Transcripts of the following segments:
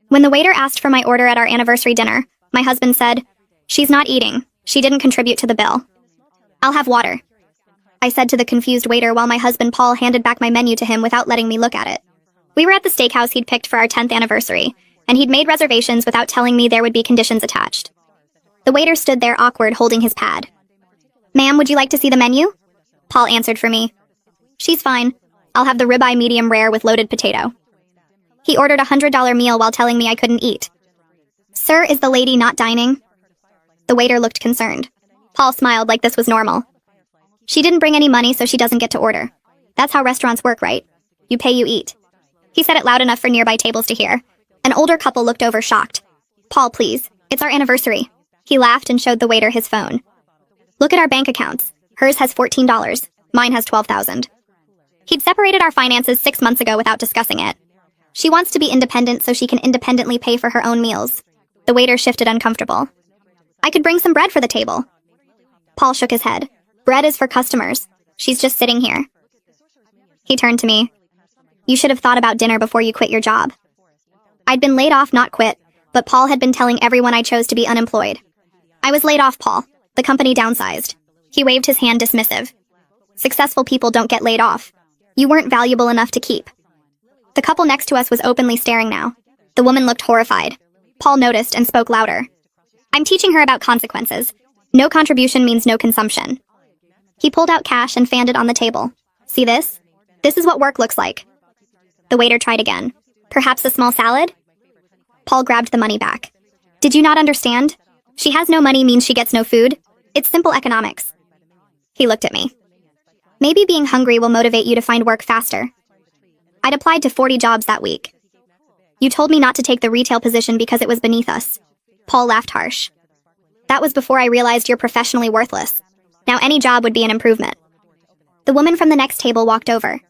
When the waiter asked for my order at our anniversary dinner, my husband said, "She's not eating. She didn't contribute to the bill." "I'll have water," I said to the confused waiter while my husband Paul handed back my menu to him without letting me look at it. We were at the steakhouse he'd picked for our 10th anniversary, and he'd made reservations without telling me there would be conditions attached. The waiter stood there awkward, holding his pad. "Ma'am, would you like to see the menu?" Paul answered for me. "She's fine. I'll have the ribeye medium rare with loaded potato." He ordered a $100 meal while telling me I couldn't eat. "Sir, is the lady not dining?" The waiter looked concerned. Paul smiled like this was normal. "She didn't bring any money, so she doesn't get to order. That's how restaurants work, right? You pay, you eat." He said it loud enough for nearby tables to hear. An older couple looked over shocked. "Paul, please. It's our anniversary." He laughed and showed the waiter his phone. "Look at our bank accounts. Hers has $14. Mine has $12,000. He'd separated our finances 6 months ago without discussing it. "She wants to be independent so she can independently pay for her own meals." The waiter shifted uncomfortable. "I could bring some bread for the table." Paul shook his head. "Bread is for customers. She's just sitting here." He turned to me. "You should have thought about dinner before you quit your job." I'd been laid off, not quit, but Paul had been telling everyone I chose to be unemployed. "I was laid off, Paul. The company downsized." He waved his hand dismissive. "Successful people don't get laid off. You weren't valuable enough to keep." The couple next to us was openly staring now. The woman looked horrified. Paul noticed and spoke louder. "I'm teaching her about consequences. No contribution means no consumption." He pulled out cash and fanned it on the table. "See this? This is what work looks like." The waiter tried again. "Perhaps a small salad?" Paul grabbed the money back. "Did you not understand? She has no money means she gets no food. It's simple economics." He looked at me. "Maybe being hungry will motivate you to find work faster." I'd applied to 40 jobs that week. "You told me not to take the retail position because it was beneath us." Paul laughed harsh. "That was before I realized you're professionally worthless. Now any job would be an improvement." The woman from the next table walked over.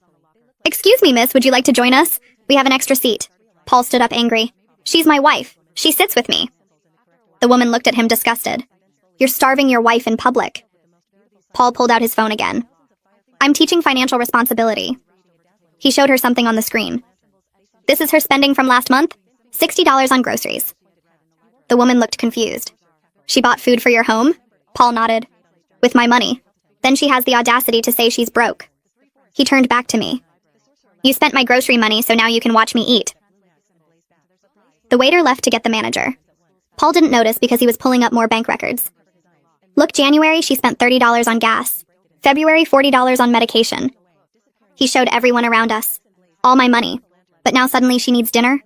"Excuse me, miss, would you like to join us? We have an extra seat." Paul stood up angry. "She's my wife. She sits with me." The woman looked at him disgusted. "You're starving your wife in public." Paul pulled out his phone again. "I'm teaching financial responsibility." He showed her something on the screen. "This is her spending from last month? $60 on groceries." The woman looked confused. "She bought food for your home?" Paul nodded. "With my money. Then she has the audacity to say she's broke." He turned back to me. "You spent my grocery money, so now you can watch me eat." The waiter left to get the manager. Paul didn't notice because he was pulling up more bank records. "Look, January, she spent $30 on gas. February, $40 on medication." He showed everyone around us. "All my money. But now suddenly she needs dinner?"